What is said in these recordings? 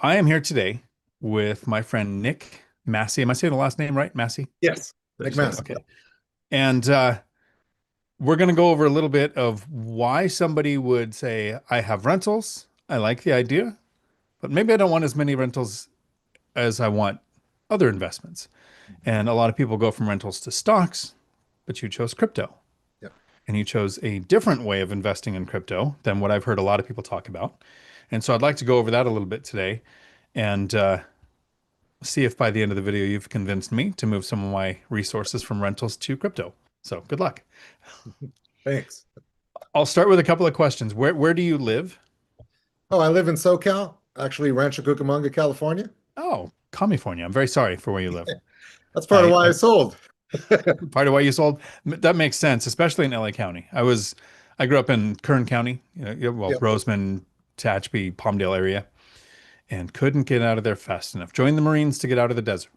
I am here today with my friend Nick Massey. Am I saying the last name right? Massey? Yes, Did you say it? McMaster. Okay. Yep. And we're going to go over a little bit of why somebody would say, I have rentals. I like the idea, but maybe I don't want as many rentals as I want other investments. And a lot of people go from rentals to stocks, but you chose crypto. Yep. And you chose a different way of investing in crypto than what I've heard a lot of people talk about. And so I'd like to go over that a little bit today and see if by the end of the video you've convinced me to move some of my resources from rentals to crypto. So good luck. Thanks. I'll start with a couple of questions. Where do you live? Oh, I live in SoCal, actually Rancho Cucamonga, California. Oh, California. I'm very sorry for where you live. That's part of I, why I I sold. part of why you sold. That makes sense, especially in LA County. I grew up in Kern County, well, Yep. Roseman, Tehachapi, Palmdale area, and couldn't get out of there fast enough. Joined the Marines to get out of the desert,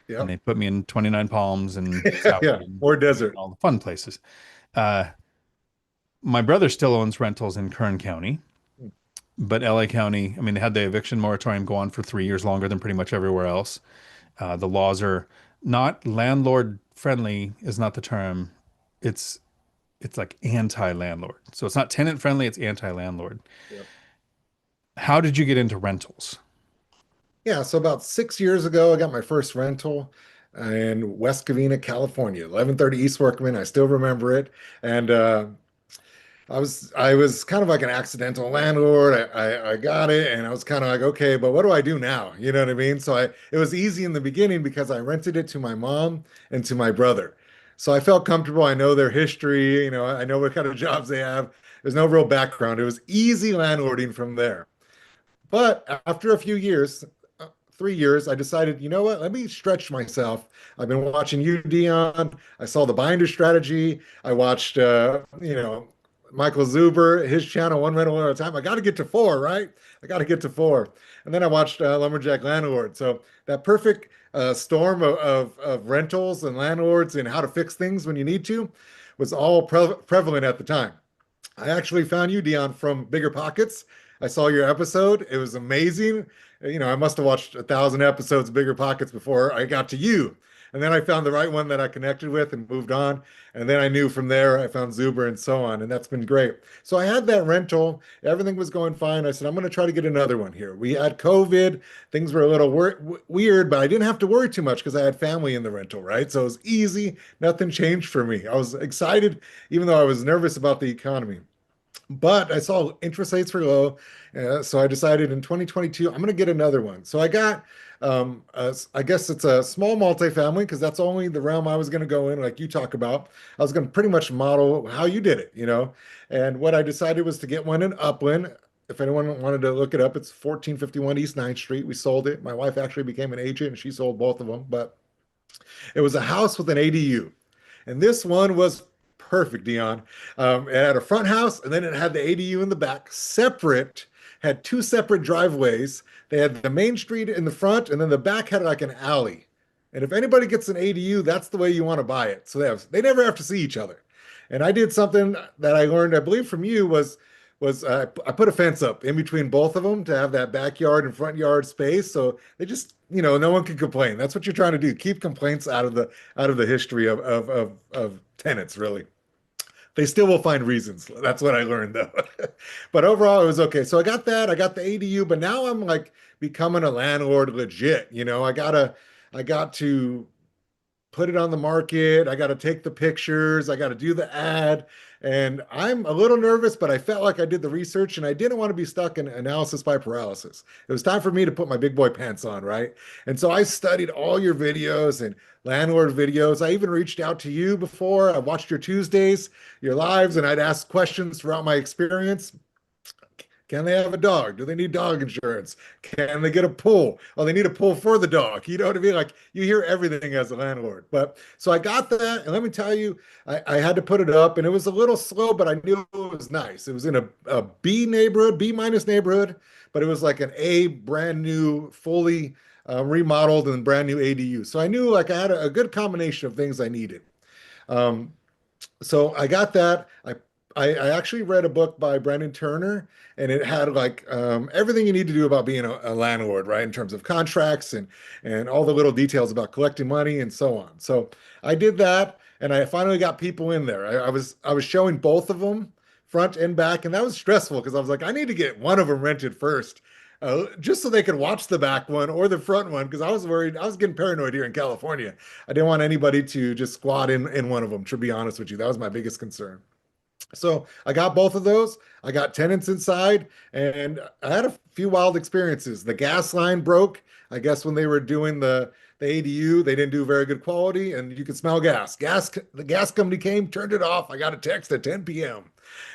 and Yep. they put me in 29 Palms and Saudi Yeah. and More desert. all the fun places. Uh, my brother still owns rentals in Kern County, but LA County, I mean, they had the eviction moratorium go on for 3 years longer than pretty much everywhere else. The laws are not landlord friendly is not the term. It's it's like anti-landlord. So it's not tenant friendly, it's anti-landlord. Yep. How did you get into rentals? Yeah. So about 6 years ago, I got my first rental in West Covina, California, 1130 East Workman. I still remember it. And I was kind of like an accidental landlord. I got it, and I was kind of like, okay, but what do I do now? You know what I mean? So it was easy in the beginning because I rented it to my mom and to my brother. So I felt comfortable. I know their history. I know what kind of jobs they have. There's no real background. It was easy landlording from there. But after a few years, 3 years, I decided, you know what? Let me stretch myself. I've been watching you, Dion. I saw the binder strategy. I watched, Michael Zuber, his channel, one rental at a time. I got to get to four, right? I got to get to four. And then I watched Lumberjack Landlord. So that perfect storm of rentals and landlords and how to fix things when you need to was all prevalent at the time. I actually found you, Dion, from BiggerPockets. I saw your episode. It was amazing. I must have watched 1,000 episodes of BiggerPockets before I got to you. And then I found the right one that I connected with and moved on. And then I knew from there, I found Zuber and so on. And that's been great. So I had that rental. Everything was going fine. I said, I'm going to try to get another one here. We had COVID. Things were a little weird, but I didn't have to worry too much because I had family in the rental, right? So it was easy. Nothing changed for me. I was excited, even though I was nervous about the economy. But I saw interest rates were low, so I decided in 2022 I'm going to get another one. So I got, I guess it's a small multifamily because that's only the realm I was going to go in, like you talk about. I was going to pretty much model how you did it. And what I decided was to get one in Upland. If anyone wanted to look it up, it's 1451 East Ninth Street. We sold it. My wife actually became an agent and she sold both of them, but it was a house with an ADU. And this one was perfect, Dion. It had a front house and then it had the ADU in the back, separate, had two separate driveways. They had the main street in the front and then the back had like an alley. And if anybody gets an ADU, that's the way you want to buy it. So they never have to see each other. And I did something that I learned, I believe, from you was I put a fence up in between both of them to have that backyard and front yard space. So they just, no one can complain. That's what you're trying to do. Keep complaints out of the history of tenants, really. They still will find reasons. That's what I learned though. But overall, it was okay. So I got that. I got the ADU, but now I'm like becoming a landlord legit. I got to put it on the market. I got to take the pictures. I got to do the ad. And I'm a little nervous, but I felt like I did the research and I didn't want to be stuck in analysis by paralysis. It was time for me to put my big boy pants on, right? And so I studied all your videos and landlord videos. I even reached out to you before. I watched your Tuesdays, your lives, and I'd ask questions throughout my experience. Can they have a dog? Do they need dog insurance? Can they get a pool? Oh, they need a pool for the dog. You know what I mean? Like you hear everything as a landlord. But so I got that, and let me tell you, I had to put it up, and it was a little slow, but I knew it was nice. It was in a B neighborhood, B minus neighborhood, but it was like an A brand new, fully remodeled and brand new ADU. So I knew like I had a good combination of things I needed. Um, so I got that. I I actually read a book by Brendan Turner, and it had like everything you need to do about being a landlord, right? In terms of contracts and all the little details about collecting money and so on. So I did that, and I finally got people in there. I was showing both of them, front and back, and that was stressful because I was like, I need to get one of them rented first. Just so they could watch the back one or the front one, because I was worried. I was getting paranoid here in California. I didn't want anybody to just squat in one of them, to be honest with you. That was my biggest concern. So I got both of those. I got tenants inside, and I had a few wild experiences. The gas line broke. I guess when they were doing the ADU, they didn't do very good quality, and you could smell gas. The gas company came, turned it off. I got a text at 10 p.m.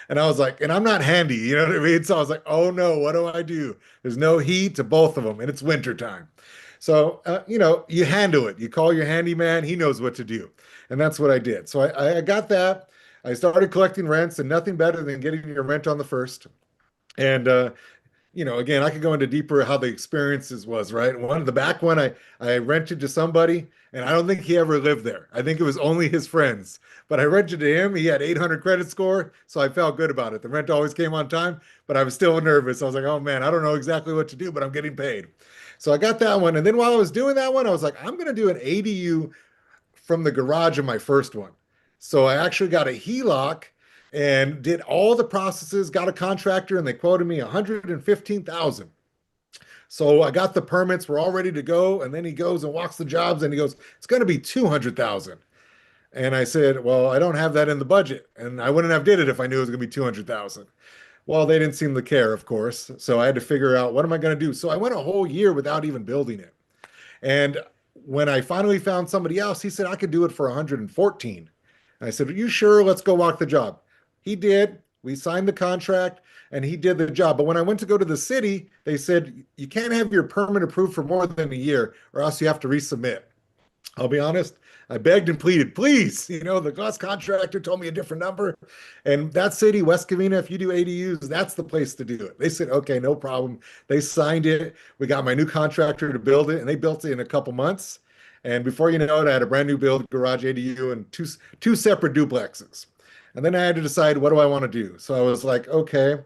And I was like, and I'm not handy, you know what I mean? So I was like, oh no, what do I do? There's no heat to both of them, and it's winter time. So, you handle it. You call your handyman, he knows what to do. And that's what I did. So I got that. I started collecting rents, and nothing better than getting your rent on the first. And again, I could go into deeper how the experiences was, right? The back one I rented to somebody, and I don't think he ever lived there. I think it was only his friends. But I rented to him. He had 800 credit score, so I felt good about it. The rent always came on time, but I was still nervous. I was like, oh man, I don't know exactly what to do, but I'm getting paid. So I got that one. And then while I was doing that one, I was like, I'm going to do an ADU from the garage of my first one. So I actually got a HELOC and did all the processes, got a contractor, and they quoted me 115,000. So I got the permits, we're all ready to go. And then he goes and walks the jobs and he goes, it's going to be 200,000. And I said, well, I don't have that in the budget. And I wouldn't have did it if I knew it was going to be 200,000. Well, they didn't seem to care, of course. So I had to figure out what am I going to do? So I went a whole year without even building it. And when I finally found somebody else, he said I could do it for 114. And I said, are you sure? Let's go walk the job. He did. We signed the contract and he did the job. But when I went to go to the city, they said, you can't have your permit approved for more than a year or else you have to resubmit. I'll be honest, I begged and pleaded, please. The glass contractor told me a different number. And that city, West Covina, if you do ADUs, that's the place to do it. They said, okay, no problem. They signed it. We got my new contractor to build it, and they built it in a couple months. And before you know it, I had a brand new build garage ADU and two separate duplexes. And then I had to decide, what do I want to do? So I was like, okay.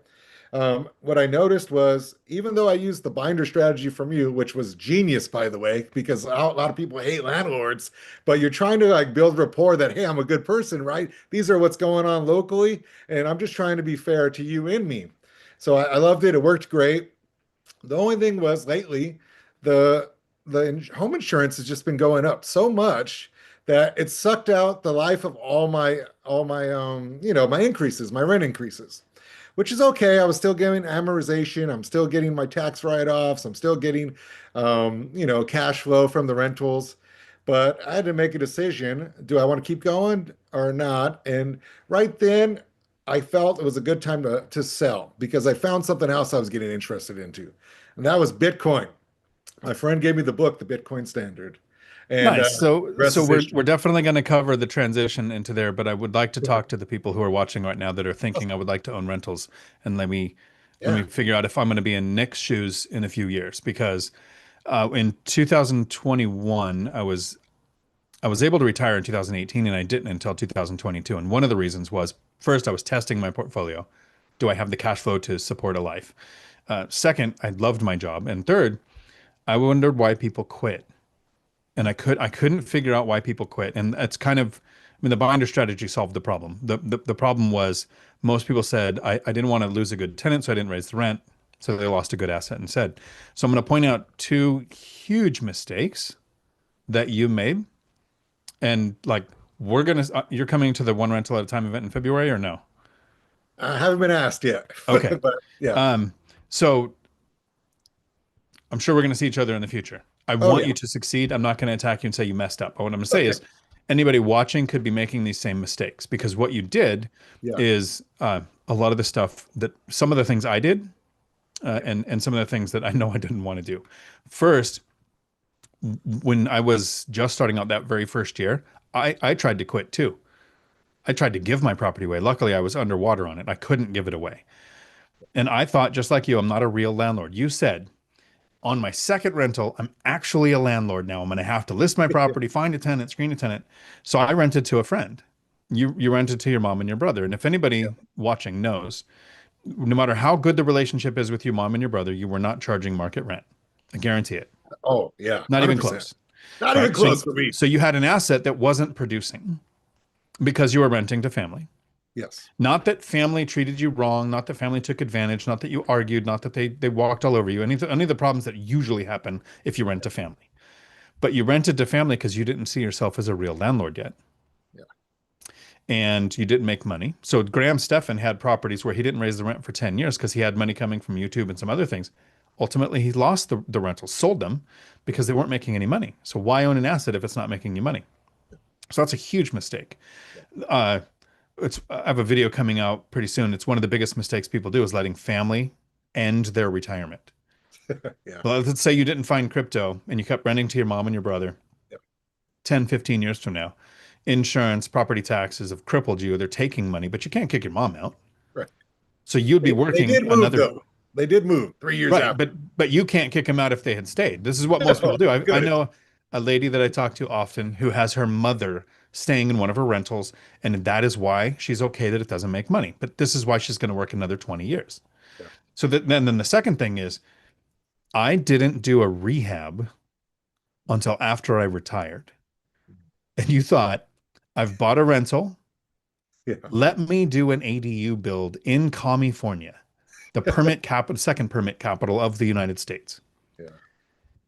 What I noticed was, even though I used the binder strategy from you, which was genius, by the way, because a lot of people hate landlords, but you're trying to like build rapport that, hey, I'm a good person, right? These are what's going on locally, and I'm just trying to be fair to you and me. So I loved it. It worked great. The only thing was lately, the home insurance has just been going up so much that it sucked out the life of all my my increases, my rent increases, which is okay. I was still getting amortization. I'm still getting my tax write-offs. I'm still getting, cash flow from the rentals. But I had to make a decision. Do I want to keep going or not? And right then, I felt it was a good time to sell because I found something else I was getting interested into. And that was Bitcoin. My friend gave me the book, The Bitcoin Standard. And Nice. So rest is we're history. definitely going to cover the transition into there, but I would like to talk to the people who are watching right now that are thinking I would like to own rentals, and let me Yeah. figure out if I'm going to be in Nick's shoes in a few years, because in 2021 I was able to retire in 2018 and I didn't until 2022, and one of the reasons was, first, I was testing my portfolio. Do I have the cash flow to support a life? Second, I loved my job, and third, I wondered why people quit, and I couldn't figure out why people quit. And it's kind of, I mean, the binder strategy solved the problem. The problem was, most people said, I didn't want to lose a good tenant, so I didn't raise the rent. So they lost a good asset instead. So I'm going to point out two huge mistakes that you made. And like, you're coming to the one rental at a time event in February or no? I haven't been asked yet, Okay. but yeah. Um, so I'm sure we're going to see each other in the future. I Oh want yeah. you to succeed. I'm not going to attack you and say you messed up. But what I'm going to say Okay. is, anybody watching could be making these same mistakes, because what you did Yeah. is a lot of the stuff that some of the things I did, and some of the things that I know I didn't want to do. First, when I was just starting out that very first year, I tried to quit too. I tried to give my property away. Luckily, I was underwater on it. I couldn't give it away. And I thought, just like you, I'm not a real landlord. You said, on my second rental, I'm actually a landlord now. I'm going to have to list my property, find a tenant, screen a tenant. So I rented to a friend. You rented to your mom and your brother. And if Yeah. anybody watching knows, no matter how good the relationship is with your mom and your brother, you were not charging market rent. I guarantee it. Oh, yeah, Not even 100%. close, Not even right? So close for me. so you had an asset that wasn't producing because you were renting to family. Yes. Not that family treated you wrong, not that family took advantage, not that you argued, not that they walked all over you. Any of the problems that usually happen if you rent to family. But you rented to family because you didn't see yourself as a real landlord yet. Yeah. And you didn't make money. So Graham Stephan had properties where he didn't raise the rent for 10 years because he had money coming from YouTube and some other things. Ultimately, he lost the rentals, sold them because they weren't making any money. So why own an asset if it's not making you money? So that's a huge mistake. Uh, I have a video coming out pretty soon. It's one of the biggest mistakes people do is letting family end their retirement. Yeah. Well, let's say you didn't find crypto and you kept renting to your mom and your brother Yeah. 10, 15 years from now. Insurance, property taxes have crippled you. They're taking money, but you can't kick your mom out. Right. So you'd be They working did move another though. They did move 3 years right, after. but you can't kick them out if they had stayed. This is what most No, people do. you I couldn't. know a lady that I talk to often who has her mother staying in one of her rentals, and that is why she's okay that it doesn't make money. But this is why she's going to work another 20 years. Yeah. So that then the second thing is I didn't do a rehab until after I retired. And you thought, I've bought a rental. Yeah. Let me do an ADU build in California, the second permit capital of the United States.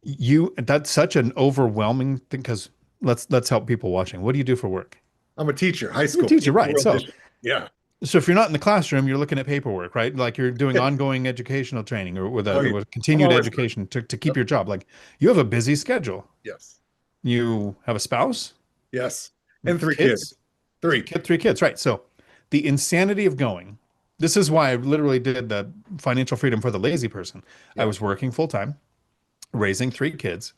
Yeah. That's such an overwhelming thing because let's help people watching. What do you do for work? I'm a teacher, high You're a school, teacher, English right? world So history. Yeah. so if you're not in the classroom, you're looking at paperwork, right? Like you're doing ongoing educational training or Oh, yeah. with I'm continued always right. education to keep Yep. your job. Like you have a busy schedule. Yes. You have a spouse, Yes. And three kids, kids. Three. three kids, right? So the insanity of going. This is why I literally did the financial freedom for the lazy person. I Yeah. was working full time, raising three kids,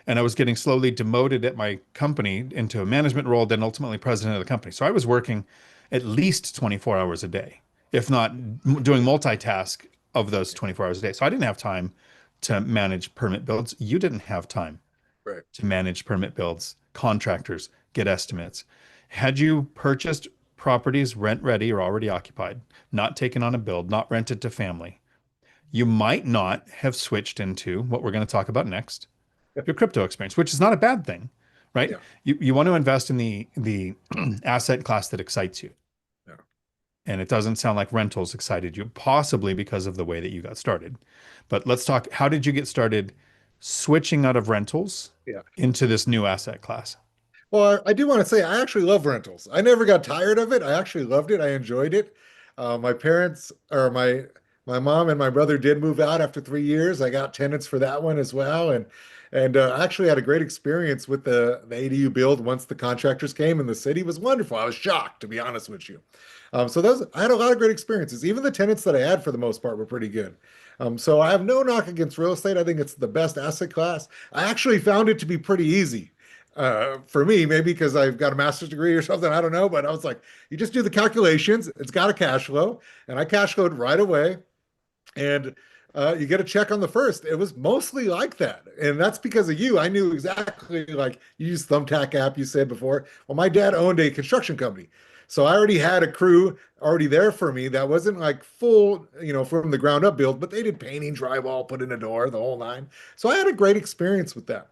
and I was getting slowly demoted at my company into a management role, then ultimately president of the company. So I was working at least 24 hours a day, if not doing multitask of those 24 hours a day. So I didn't have time to manage permit builds. You didn't have time Right. to manage permit builds, contractors, get estimates. Had you purchased properties rent ready or already occupied, not taken on a build, not rented to family, you might not have switched into what we're going to talk about next, your crypto experience, which is not a bad thing, right? Yeah. You want to invest in the asset class that excites you. Yeah. And it doesn't sound like rentals excited you, possibly because of the way that you got started. But let's talk, how did you get started switching out of rentals Yeah. into this new asset class? Well, I do want to say I actually love rentals. I never got tired of it. I actually loved it. I enjoyed it. My parents or my mom and my brother did move out after 3 years. I got tenants for that one as well, and I actually had a great experience with the ADU build once the contractors came, and the city was wonderful. I was shocked, to be honest with you. So those I had a lot of great experiences. Even the tenants that I had for the most part were pretty good. So I have no knock against real estate. I think it's the best asset class. I actually found it to be pretty easy for me, maybe because I've got a master's degree or something. I don't know, but I was like, you just do the calculations. It's got a cash flow, and I cash flowed right away. And you get a check on the first. It was mostly like that, and that's because of you. I knew exactly, like you used Thumbtack app, you said before. Well, my dad owned a construction company, so I already had a crew already there for me that wasn't like full, from the ground up build, but they did painting, drywall, put in a door, the whole nine. So I had a great experience with that.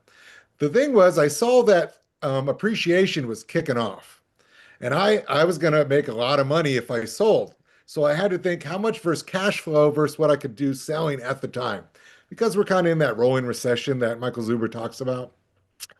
The thing was, I saw that appreciation was kicking off, and I was going to make a lot of money if I sold. So I had to think how much versus cash flow versus what I could do selling at the time, because we're kind of in that rolling recession that Michael Zuber talks about.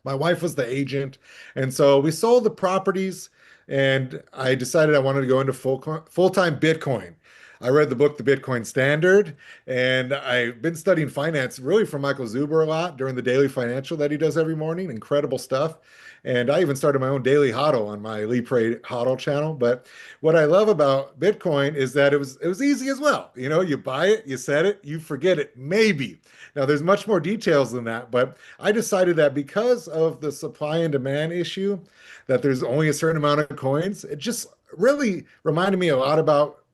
My wife was the agent, and so we sold the properties, and I decided I wanted to go into full-time Bitcoin. I read the book, The Bitcoin Standard, and I've been studying finance really from Michael Zuber a lot during the daily financial that he does every morning. Incredible stuff. And I even started my own daily hodl on my Lee Pray hodl channel. But what I love about Bitcoin is that it was easy as well. You buy it, you set it, you forget it, maybe. Now there's much more details than that, but I decided that because of the supply and demand issue, that there's only a certain amount of coins. It just really reminded me a lot about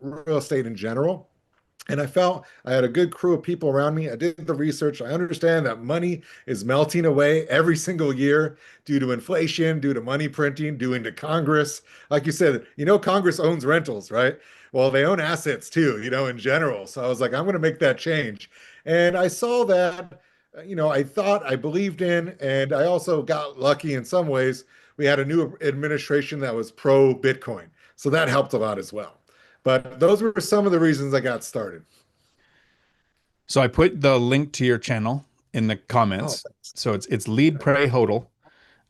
real estate in general. And I felt I had a good crew of people around me. I did the research. I understand that money is melting away every single year due to inflation, due to money printing, due to Congress. Like you said, Congress owns rentals, right? Well, they own assets too, in general. So I was like, I'm going to make that change. And I saw that, I thought I believed in, and I also got lucky in some ways. We had a new administration that was pro Bitcoin. So that helped a lot as well. But those were some of the reasons I got started. So I put the link to your channel in the Oh, comments. thanks. So it's lead, pray, hodl.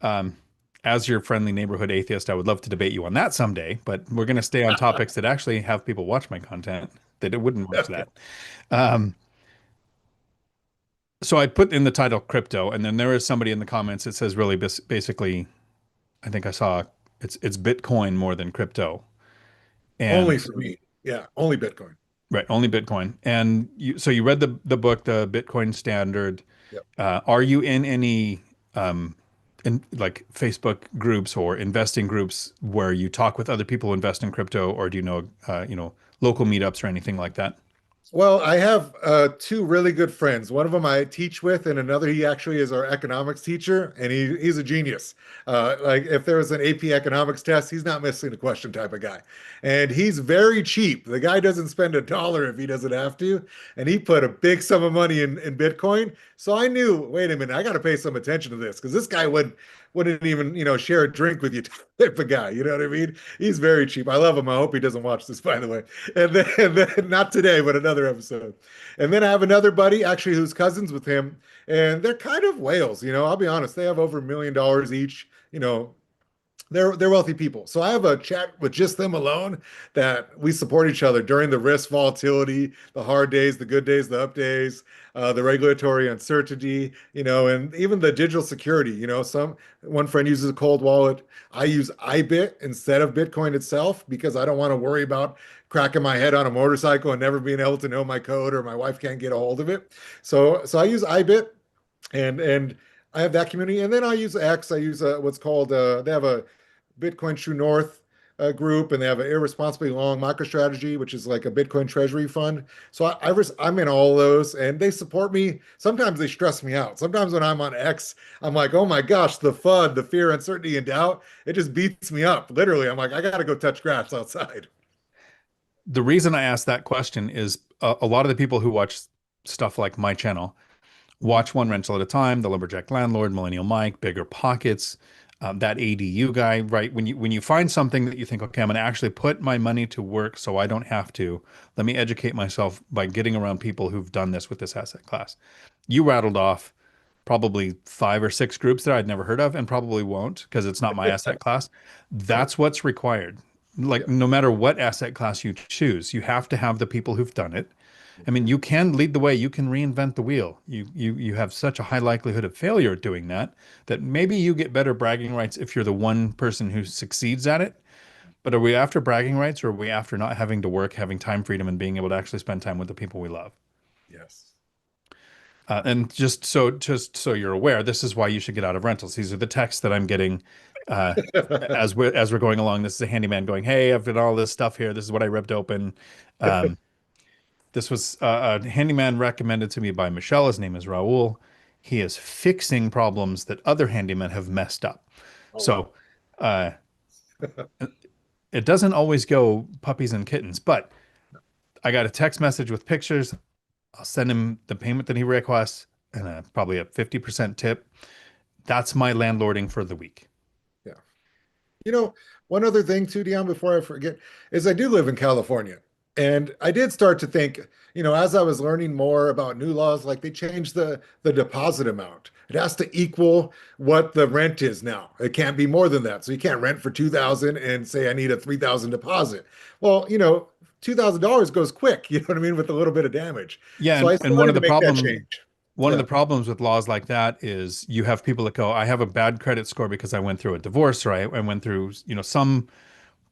Um, as your friendly neighborhood atheist, I would love to debate you on that someday, but we're going to stay on topics that actually have people watch my content that it wouldn't watch Okay. that. Um, so I put in the title crypto, and then there is somebody in the comments that says really basically, I think I saw it's Bitcoin more than crypto. Only And for me. Yeah, only Bitcoin. right, only Bitcoin. And so you read the book, the Bitcoin Standard. Yep. Are you in any in like Facebook groups or investing groups where you talk with other people who invest in crypto, or do local meetups or anything like that? Well, I have two really good friends. One of them I teach with, and another he actually is our economics teacher, and he's a genius. Like if there was an AP economics test, he's not missing a question type of guy. And he's very cheap. The guy doesn't spend a dollar if he doesn't have to, and he put a big sum of money in Bitcoin. So I knew, wait a minute, I got to pay some attention to this because this guy wouldn't even, share a drink with you type of guy. You know what I mean? He's very cheap. I love him. I hope he doesn't watch this, by the way. And then not today, but another episode. And then I have another buddy actually who's cousins with him, and they're kind of whales. I'll be honest. They have over $1 million each. They're wealthy people. So I have a chat with just them alone that we support each other during the risk volatility, the hard days, the good days, the up days, the regulatory uncertainty, and even the digital security. Some one friend uses a cold wallet. I use iBit instead of Bitcoin itself because I don't want to worry about cracking my head on a motorcycle and never being able to know my code or my wife can't get a hold of it. So I use iBit and I have that community. And then I use X. I use what's called they have a Bitcoin True North group, and they have an irresponsibly long MicroStrategy, which is like a Bitcoin treasury fund. So I'm in all those, and they support me. Sometimes they stress me out. Sometimes when I'm on X, I'm like, oh my gosh, the FUD, the fear, uncertainty, and doubt, it just beats me up. Literally, I'm like, I got to go touch grass outside. The reason I asked that question is a lot of the people who watch stuff like my channel watch one rental at a time, the lumberjack landlord, millennial Mike, BiggerPockets, that ADU guy, right? When you find something that you think, okay, I'm going to actually put my money to work so I don't have to, let me educate myself by getting around people who've done this with this asset class. You rattled off probably 5 or 6 groups that I'd never heard of and probably won't because it's not my asset class. Right. That's what's required. Like Yeah. no matter what asset class you choose, you have to have the people who've done it. I mean, Mhm. you can lead the way, you can reinvent the wheel. You have such a high likelihood of failure at doing that that maybe you get better bragging rights if you're the one person who succeeds at it. But are we after bragging rights or are we after not having to work, having time freedom, and being able to actually spend time with the people we love? Yes. And just so you're aware, this is why you should get out of rentals. These are the texts that I'm getting uh, as we're going along. This is a handyman going, "Hey, I've got all this stuff here. This is what I ripped open." Um, this was a handyman recommended to me by Michelle. His name is Raul. He is fixing problems that other handymen have messed up. Oh So wow. uh, it doesn't always go puppies and kittens, but I got a text message with pictures. I'll send him the payment that he requests and probably a 50% tip. That's my landlording for the week. Yeah. You know, one other thing too, Dion, before I forget, is I do live in California. And I did start to think, as I was learning more about new laws, like they changed the deposit amount. It has to equal what the rent is now. It can't be more than that. So you can't rent for 2,000 and say I need a 3,000 deposit. Well, $2,000 goes quick, you know what I mean, with a little bit of damage. Yeah, So I and one of started the to make that problem change. one of the Yeah. problems with laws like that is you have people that go, I have a bad credit score because I went through a divorce or I went through, some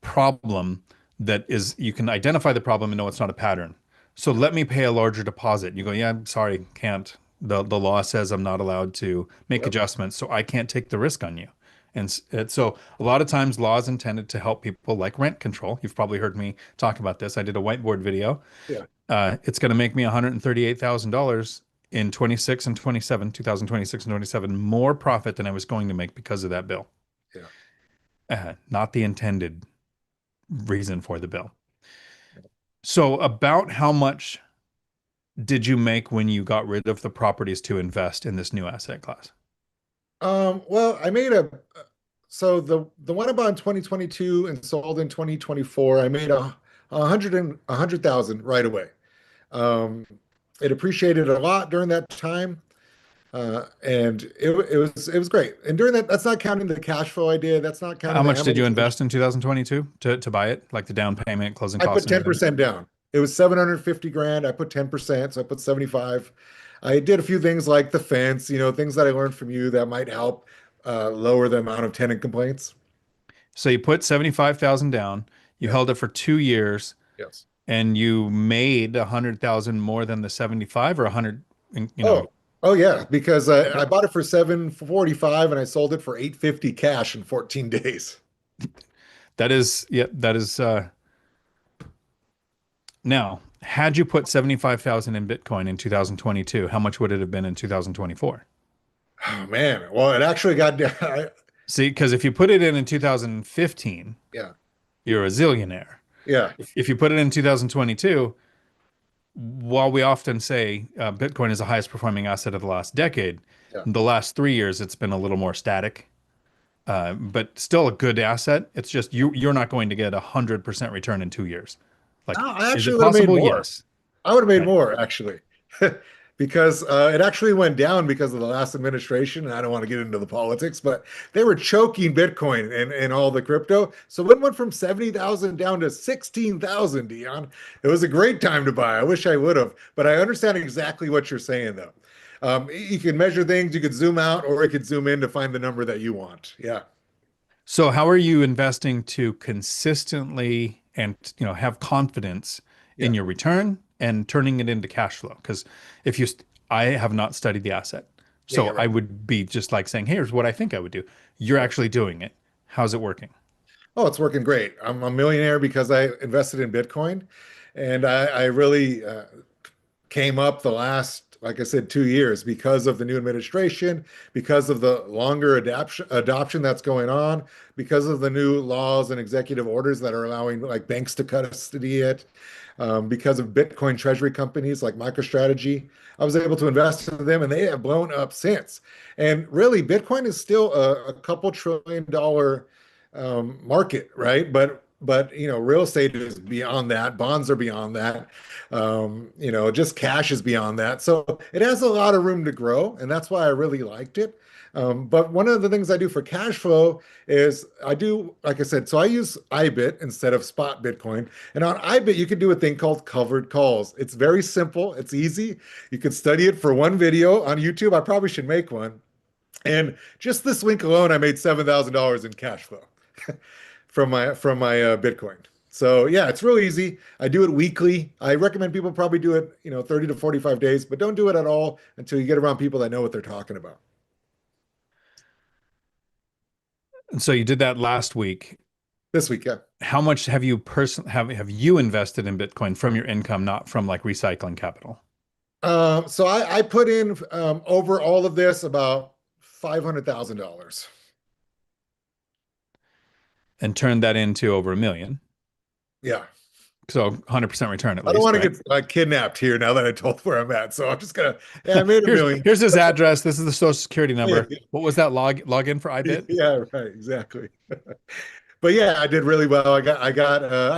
problem that is you can identify the problem and know it's not a pattern. So let me pay a larger deposit. You go, yeah, I'm sorry, can't. The law says I'm not allowed to make Yep. adjustments, so I can't take the risk on you. And so a lot of times laws intended to help people like rent control. You've probably heard me talk about this. I did a whiteboard video. Yeah. It's going to make me $138,000 in 26 and 27, 2026 and 27, more profit than I was going to make because of that bill. Yeah. Not the intended reason for the bill. So, about how much did you make when you got rid of the properties to invest in this new asset class? Well, I made so the one I bought in 2022 and sold in 2024, I made a hundred thousand right away. Um, it appreciated a lot during that time. And it was great. And during that, that's not counting the cash flow I did. That's not How counting the much did you amortization. invest in 2022 to buy it? Like the down payment, closing I costs, put and everything? 10% down. It was 750 grand. I put 10%, so I put 75. I did a few things like the fence, things that I learned from you that might help lower the amount of tenant complaints. So you put 75,000 down, you Yeah. held it for 2 years, Yes. and you made 100,000 more than the 75 or 100, you know. Oh yeah, because Okay. I bought it for 745 and I sold it for 850 cash in 14 days. That is, yeah, that is, now, had you put 75,000 in Bitcoin in 2022, how much would it have been in 2024? Oh man. Well, it actually got See, because if you put it in 2015, yeah. you're a zillionaire. Yeah. If you put it in 2022, while we often say Bitcoin is the highest performing asset of the last decade, Yeah. the last 3 years it's been a little more static, but still a good asset. It's just you're not going to get 100% return in 2 years. Like, I is actually it would have made possible? more. Yes. I would have made Right. more actually, because it actually went down because of the last administration. And I don't want to get into the politics, but they were choking Bitcoin and all the crypto. So it went from 70,000 down to 16,000, Dion. It was a great time to buy. I wish I would have, but I understand exactly what you're saying though. You can measure things, you could zoom out or you could zoom in to find the number that you want. Yeah. So how are you investing to consistently and have confidence in Yeah. your return and turning it into cash flow? Because if you, I have not studied the asset, Yeah. so Yeah. I Right. would be just like saying, "Here's what I think I would do." You're Right. actually doing it. How's it working? Oh, it's working great. I'm a millionaire because I invested in Bitcoin, and I really came up the last, like I said, 2 years because of the new administration, because of the longer adoption that's going on, because of the new laws and executive orders that are allowing like banks to custody it, because of Bitcoin treasury companies like MicroStrategy. I was able to invest in them, and they have blown up since. And really, Bitcoin is still a couple $1 trillion market, right? But real estate is beyond that. Bonds are beyond that. Just cash is beyond that. So it has a lot of room to grow, and that's why I really liked it. But one of the things I do for cash flow is I do, like I said, so I use IBIT instead of spot Bitcoin. And on IBIT, you can do a thing called covered calls. It's very simple. It's easy. You can study it for one video on YouTube. I probably should make one. And just this week alone, I made $7,000 in cash flow from my Bitcoin. So yeah, it's real easy. I do it weekly. I recommend people probably do it, 30 to 45 days, but don't do it at all until you get around people that know what they're talking about. And so you did that last week. This week, yeah. How much have you have you invested in Bitcoin from your income, not from like recycling capital, So I put in over all of this about $500,000. and turned that into over 1 million? Yeah. So 100% return at I don't least, want to right? get kidnapped here now that I told where I'm at. So I'm just gonna, yeah, I made a Here's million. here's his address. This is the social security number. Yeah, What was that login for iBit? yeah, right, exactly. But yeah, I did really well. I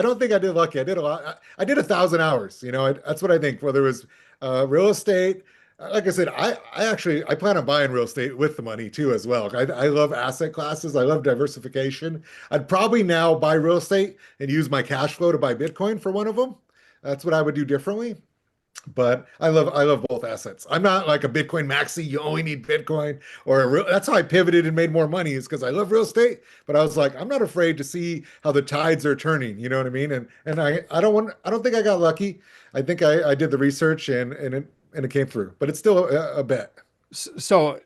don't think I did lucky. I did a lot. I did 1,000 hours. That's what I think. Whether it was real estate, like I said, I plan on buying real estate with the money too as well. I love asset classes. I love diversification. I'd probably now buy real estate and use my cash flow to buy Bitcoin for one of them. That's what I would do differently. But I love both assets. I'm not like a Bitcoin maxi. You only need Bitcoin or that's how I pivoted and made more money is because I love real estate. But I was like, I'm not afraid to see how the tides are turning. You know what I mean? And I don't think I got lucky. I think I did the research and it came through. But it's still a bet. So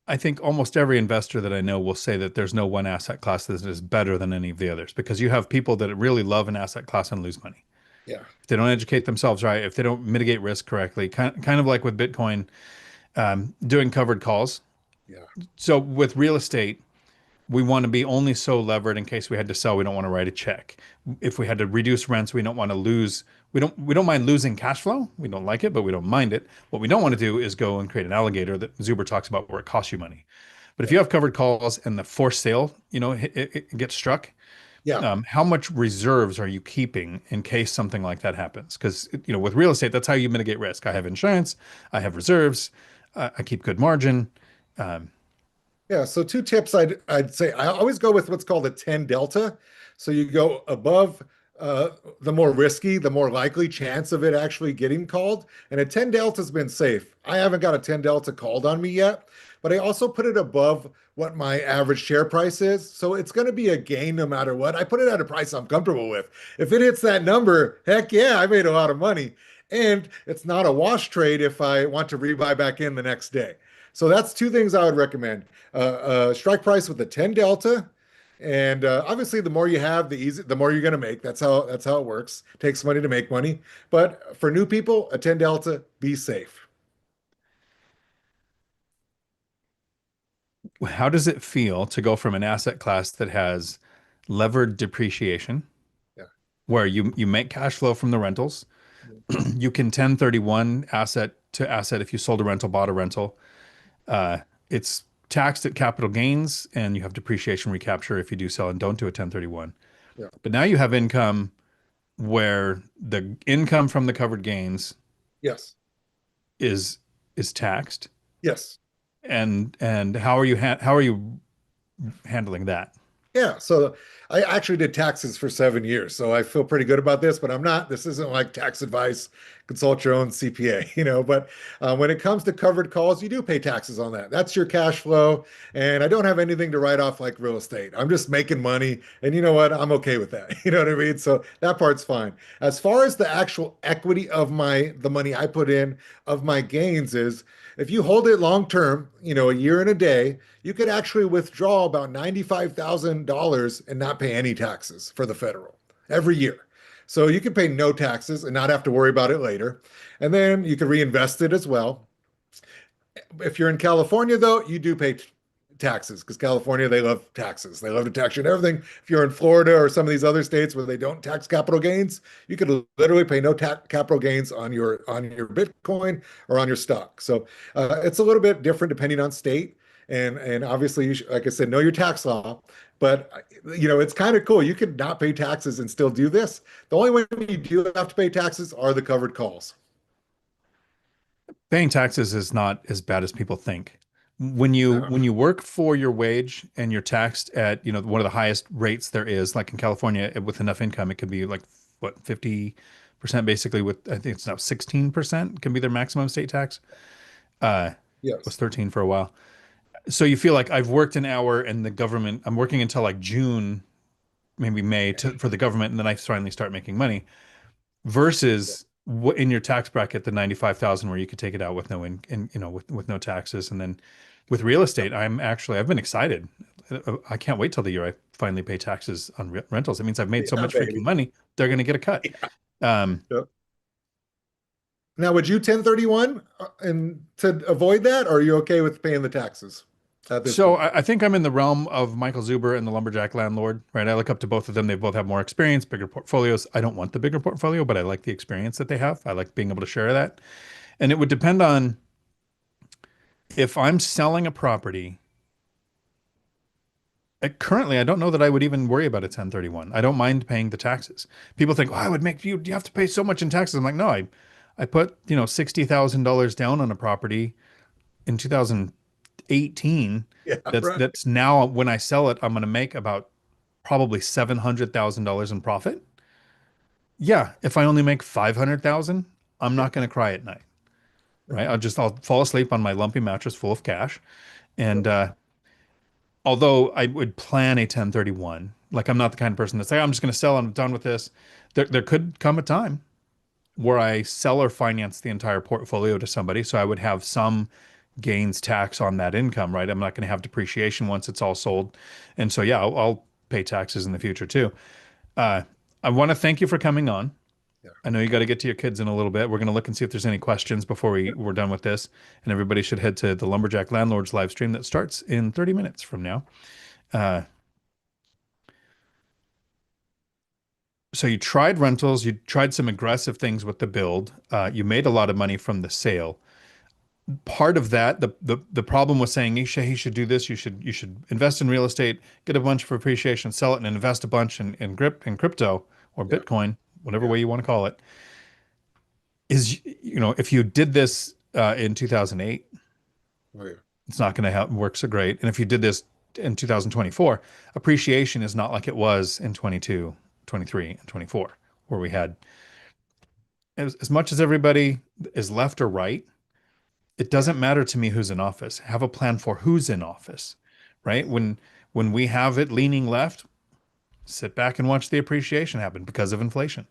I think almost every investor that I know will say that there's no one asset class that is better than any of the others because you have people that really love an asset class and lose money. Yeah. If they don't educate themselves right, if they don't mitigate risk correctly, kind of like with Bitcoin, doing covered calls. Yeah. So with real estate, we want to be only so levered in case we had to sell. We don't want to write a check. If we had to reduce rents, we don't want to lose. We don't mind losing cash flow. We don't like it, but we don't mind it. What we don't want to do is go and create an alligator that Zuber talks about where it costs you money. But if Yeah. you have covered calls and the forced sale, it gets struck, Yeah. how much reserves are you keeping in case something like that happens? Because with real estate, that's how you mitigate risk. I have insurance, I have reserves, I keep good margin. Um, Yeah, so two tips I'd say. I always go with what's called a 10 delta. So you go above the more risky, the more likely chance of it actually getting called. And a 10 delta has been safe. I haven't got a 10 delta called on me yet, but I also put it above what my average share price is. So it's going to be a gain no matter what. I put it at a price I'm comfortable with. If it hits that number, heck yeah, I made a lot of money. And it's not a wash trade if I want to rebuy back in the next day. So that's two things I would recommend. Strike price with a 10 delta. And obviously, the more you have, the more you're going to make. That's how it works. Takes money to make money. But for new people, a 10 delta, be safe. how does it feel to go from an asset class that has levered depreciation, Yeah. where you make cash flow from the rentals, you can 1031 asset to asset if you sold a rental, bought a rental. Uh, it's taxed at capital gains, and you have depreciation recapture if you do sell and don't do a 1031. Yeah. But now you have income where the income from the covered gains Yes. is is taxed. Yes. And how are you handling that? Yeah, so I actually did taxes for 7 years, so I feel pretty good about this, but I'm not, this isn't like tax advice, consult your own CPA, but when it comes to covered calls, you do pay taxes on that. That's your cash flow, and I don't have anything to write off like real estate. I'm just making money, and you know what? I'm okay with that. You know what I mean? So that part's fine. As far as the actual equity of the money I put in of my gains is, if you hold it long term, a year and a day, you could actually withdraw about $95,000 and not pay any taxes for the federal every year. So you can pay no taxes and not have to worry about it later. And then you can reinvest it as well. If you're in California, though, you do pay taxes because California, they love taxes. They love to tax you and everything. If you're in Florida or some of these other states where they don't tax capital gains, you could literally pay no capital gains on your Bitcoin or on your stock. So it's a little bit different depending on state. And obviously, like I said, know your tax law. But it's kind of cool. You could not pay taxes and still do this. The only way you do have to pay taxes are the covered calls. Paying taxes is not as bad as people think. When you work for your wage and you're taxed at, one of the highest rates there is, like in California, with enough income, it could be like what, 50% basically. With I think it's now 16% can be their maximum state tax. It was Yes. 13 for a while. So you feel like I've worked an hour and the government, I'm working until like June, maybe May for the government, and then I finally start making money. Versus what in your tax bracket, the 95,000 where you could take it out with no with no taxes. And then with real estate, I've been excited. I can't wait till the year I finally pay taxes on rentals. It means I've made so Yeah, much freaking baby. money, they're going to get a cut. Um, Yep. Now, would you 1031 and to avoid that, or are you okay with paying the taxes at this so point? I think I'm in the realm of Michael Zuber and the lumberjack landlord, right? I look up to both of them. They both have more experience, bigger portfolios. I don't want the bigger portfolio, but I like the experience that they have. I like being able to share that. And it would depend on if I'm selling a property. Currently, I don't know that I would even worry about a 1031. I don't mind paying the taxes. People think, "Oh, I would make you have to pay so much in taxes." I'm like, "No, I put, $60,000 down on a property in 2018. Yeah, right. That's now when I sell it, I'm going to make about probably $700,000 in profit. Yeah, if I only make 500,000, I'm Yeah, not going to cry at night, right? I'll fall asleep on my lumpy mattress full of cash. And yep, although I would plan a 1031, like I'm not the kind of person that's like, I'm just going to sell and I'm done with this. There could come a time where I sell or finance the entire portfolio to somebody. So I would have some gains tax on that income, right? I'm not going to have depreciation once it's all sold. And so, yeah, I'll pay taxes in the future too. Uh, I want to thank you for coming on. Yeah. I know you got to get to your kids in a little bit. We're going to look and see if there's any questions before we're done with this. And everybody should head to the Lumberjack Landlords live stream that starts in 30 minutes from now. Uh, so you tried rentals, you tried some aggressive things with the build. You made a lot of money from the sale. Part of that, the problem was saying he should do this. You should invest in real estate, get a bunch of appreciation, sell it, and invest a bunch in crypto or Yeah. Bitcoin, whatever Yeah. way you want to call it. Is if you did this in 2008, Oh, yeah. it's not going to work so great. And if you did this in 2024, appreciation is not like it was in 22, 23, and 24, where we had as much as everybody is left or right. It Yeah. doesn't matter to me who's in office. Have a plan for who's in office, right? When we have it leaning left, sit back and watch the appreciation happen because of inflation.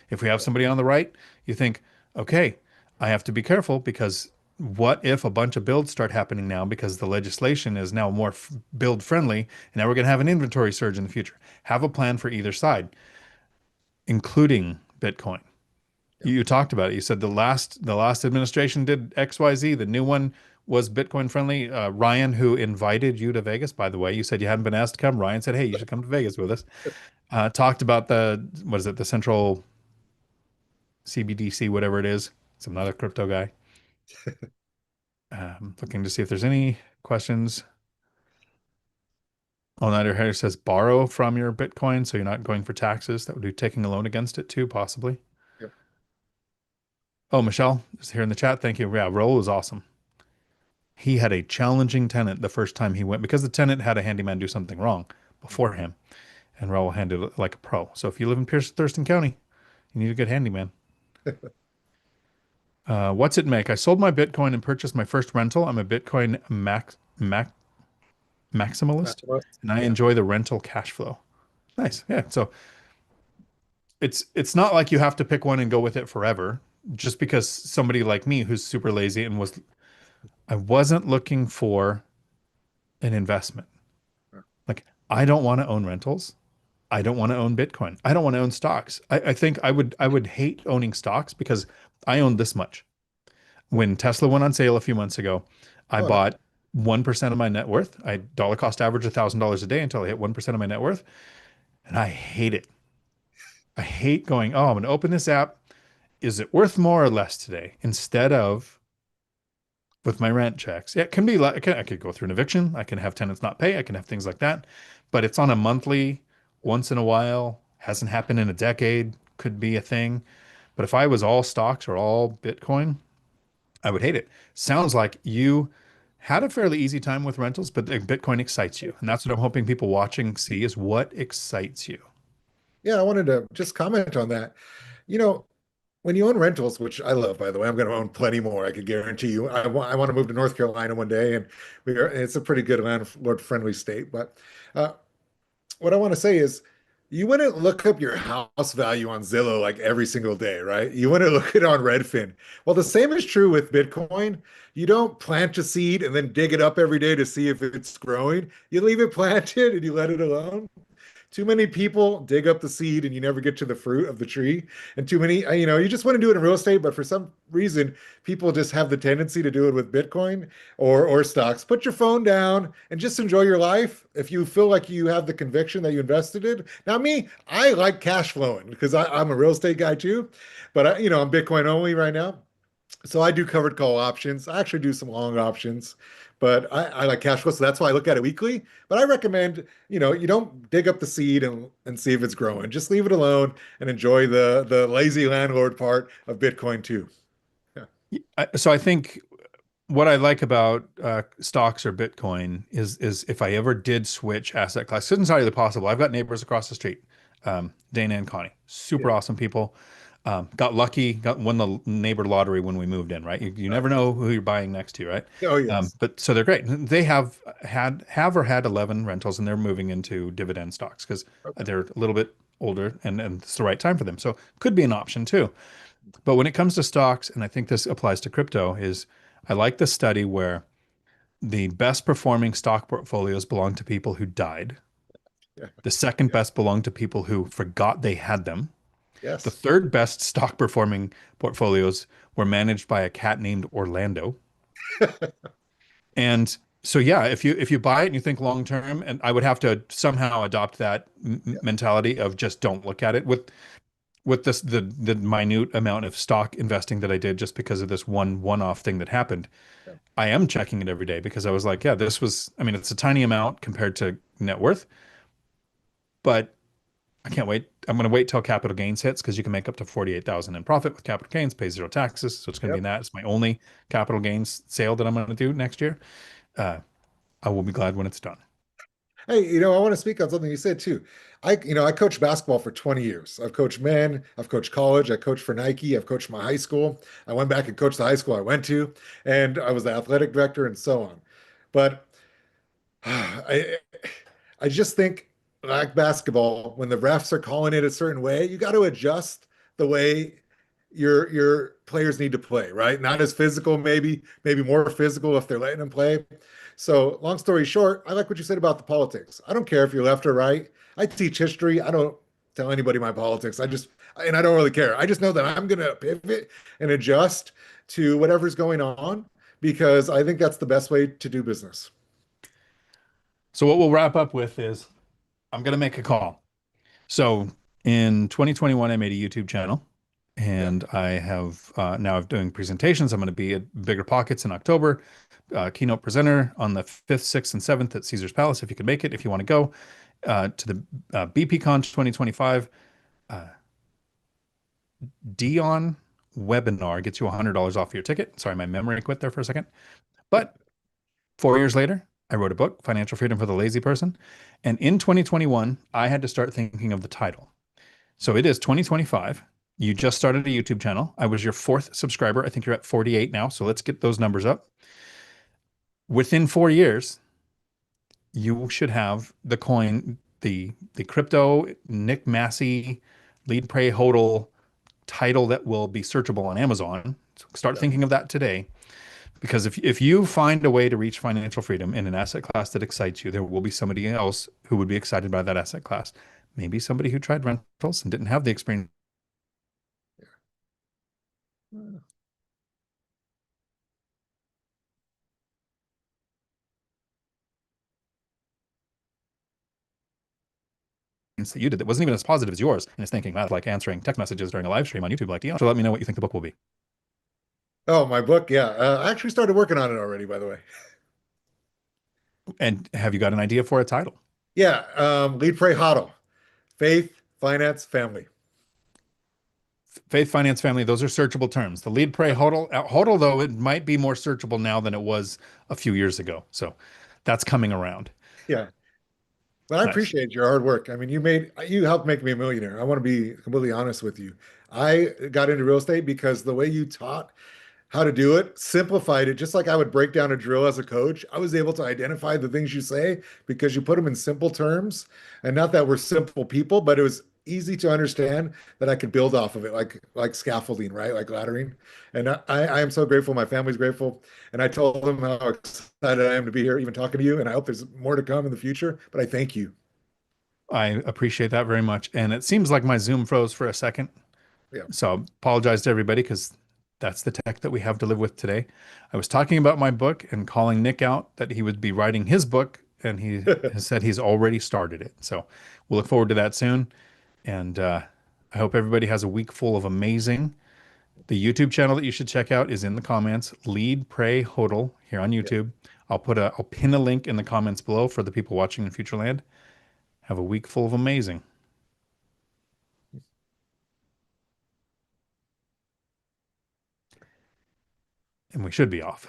If we have somebody on the right, you think, okay, I have to be careful because what if a bunch of builds start happening now because the legislation is now more build friendly and now we're going to have an inventory surge in the future. Have a plan for either side, including Bitcoin. Yeah. You talked about it. You said the last administration did XYZ. The new one was Bitcoin friendly. Ryan, who invited you to Vegas, by the way, you said you hadn't been asked to come. Ryan said, "Hey, you should come to Vegas with us." Talked about the what is it, the central CBDC, whatever it is. Some other crypto guy. Looking to see if there's any questions. Oh, Nader Harris says borrow from your Bitcoin, so you're not going for taxes. That would be taking a loan against it too, possibly. Yeah. Oh, Michelle is here in the chat. Thank you. Yeah, Raul was awesome. He had a challenging tenant the first time he went because the tenant had a handyman do something wrong before him, and Raul handled it like a pro. So if you live in Pierce Thurston County, you need a good handyman. What's it make? I sold my Bitcoin and purchased my first rental. I'm a Bitcoin maximalist, Maximalist. and I Yeah. enjoy the rental cash flow. Nice. Yeah. So it's not like you have to pick one and go with it forever. Just because somebody like me who's super lazy and I wasn't looking for an investment. Like I don't want to own rentals. I don't want to own Bitcoin. I don't want to own stocks. I think I would hate owning stocks because I owned this much. When Tesla went on sale a few months ago, I Oh, no. bought 1% of my net worth. I dollar cost average $1,000 a day until I hit 1% of my net worth. And I hate it. I hate going, oh, I'm going to open this app. Is it worth more or less today? Instead of with my rent checks. Yeah, it can be like I could go through an eviction. I can have tenants not pay. I can have things like that. But it's on a monthly, once in a while, hasn't happened in a decade, could be a thing. But if I was all stocks or all Bitcoin, I would hate it. Sounds like you had a fairly easy time with rentals, but the Bitcoin excites you. And that's what I'm hoping people watching see is what excites you. Yeah, I wanted to just comment on that. You know, when you own rentals, which I love, by the way, I'm going to own plenty more. I could guarantee you. I want to move to North Carolina one day, and it's a pretty good landlord-friendly state. But uh, what I want to say is, you wouldn't look up your house value on Zillow like every single day, right? You wouldn't look it on Redfin. Well, the same is true with Bitcoin. You don't plant a seed and then dig it up every day to see if it's growing. You leave it planted and you let it alone. Too many people dig up the seed and you never get to the fruit of the tree. And too many, you just want to do it in real estate, but for some reason, people just have the tendency to do it with Bitcoin or stocks. Put your phone down and just enjoy your life. If you feel like you have the conviction that you invested in. Now, me, I like cash flowing because I'm a real estate guy too, but I'm Bitcoin only right now. So I do covered call options. I actually do some long options, but I like cash flow. So that's why I look at it weekly. But I recommend, you don't dig up the seed and see if it's growing. Just leave it alone and enjoy the lazy landlord part of Bitcoin too. Yeah. So I think what I like about stocks or Bitcoin is if I ever did switch asset class, it's entirely possible. I've got neighbors across the street, Dana and Connie, super Yeah. awesome people. Got lucky, won the neighbor lottery when we moved in, right? You Right. never know who you're buying next to, right? Oh, yes. But so they're great. They have 11 rentals and they're moving into dividend stocks because Okay. they're a little bit older and it's the right time for them. So could be an option too. But when it comes to stocks, and I think this applies to crypto, is I like the study where the best performing stock portfolios belong to people who died. Yeah. The second Yeah. best belong to people who forgot they had them. The Yes. third best stock performing portfolios were managed by a cat named Orlando. And so yeah, if you buy it and you think long term, and I would have to somehow adopt that Yeah. mentality of just don't look at it with this the minute amount of stock investing that I did just because of this one-off thing that happened. Yeah. I am checking it every day because I was like, yeah, this was, I mean, it's a tiny amount compared to net worth, but I can't wait. I'm going to wait till capital gains hits because you can make up to 48,000 in profit with capital gains, pay zero taxes. So it's going to be in Yep. that. It's my only capital gains sale that I'm going to do next year. Uh, I will be glad when it's done. Hey, I want to speak on something you said too. I coached basketball for 20 years. I've coached men, I've coached college, I coached for Nike, I've coached my high school. I went back and coached the high school I went to, and I was the athletic director and so on. But I I just think like basketball, when the refs are calling it a certain way, you got to adjust the way your players need to play, right? Not as physical, maybe more physical if they're letting them play. So, long story short, I like what you said about the politics. I don't care if you're left or right. I teach history. I don't tell anybody my politics. And I don't really care. I just know that I'm going to pivot and adjust to whatever's going on because I think that's the best way to do business. So what we'll wrap up with is I'm going to make a call. So in 2021, I made a YouTube channel Yeah. and I have now I'm doing presentations. I'm going to be at BiggerPockets in October, keynote presenter on the 5th, 6th, and 7th at Caesar's Palace. If you can make it, if you want to go to the BPCon 2025, uh, Dion webinar gets you $100 off your ticket. Sorry, my memory quit there for a second. But 4 years later, I wrote a book, Financial Freedom for the Lazy Person. And in 2021, I had to start thinking of the title. So it is 2025. You just started a YouTube channel. I was your fourth subscriber. I think you're at 48 now. So let's get those numbers up. Within 4 years, you should have the coin, the crypto Nick Massey lead pray hodl title that will be searchable on Amazon. So start Yeah. thinking of that today. Because if you find a way to reach financial freedom in an asset class that excites you, there will be somebody else who would be excited by that asset class. Maybe somebody who tried rentals and didn't have the experience Yeah. that you did that wasn't even as positive as yours and is thinking, that's like answering text messages during a live stream on YouTube, like, Dion, so let me know what you think the book will be. Oh, my book. Yeah. I actually started working on it already, by the way. And have you got an idea for a title? Yeah. Lead, pray, hodl. Faith, finance, family. Faith, finance, family, those are searchable terms. The lead pray Yeah. hodl, hodl, though, it might be more searchable now than it was a few years ago. So that's coming around. Yeah. But I Nice. appreciate your hard work. I mean, you helped make me a millionaire. I want to be completely honest with you. I got into real estate because the way you taught how to do it, simplified it, just like I would break down a drill as a coach. I was able to identify the things you say because you put them in simple terms. And not that we're simple people, but it was easy to understand that I could build off of it, like scaffolding, right? Like laddering. And I am so grateful. My family's grateful. And I told them how excited I am to be here, even talking to you. And I hope there's more to come in the future. But I thank you. I appreciate that very much. And it seems like my Zoom froze for a second. Yeah. So apologize to everybody because that's the tech that we have to live with today. I was talking about my book and calling Nick out that he would be writing his book, and he has said he's already started it. So we'll look forward to that soon. And I hope everybody has a week full of amazing. The YouTube channel that you should check out is in the comments. Lead, Pray, Hodl here on Yeah. YouTube. I'll pin a link in the comments below for the people watching in Futureland. Have a week full of amazing, and we should be off.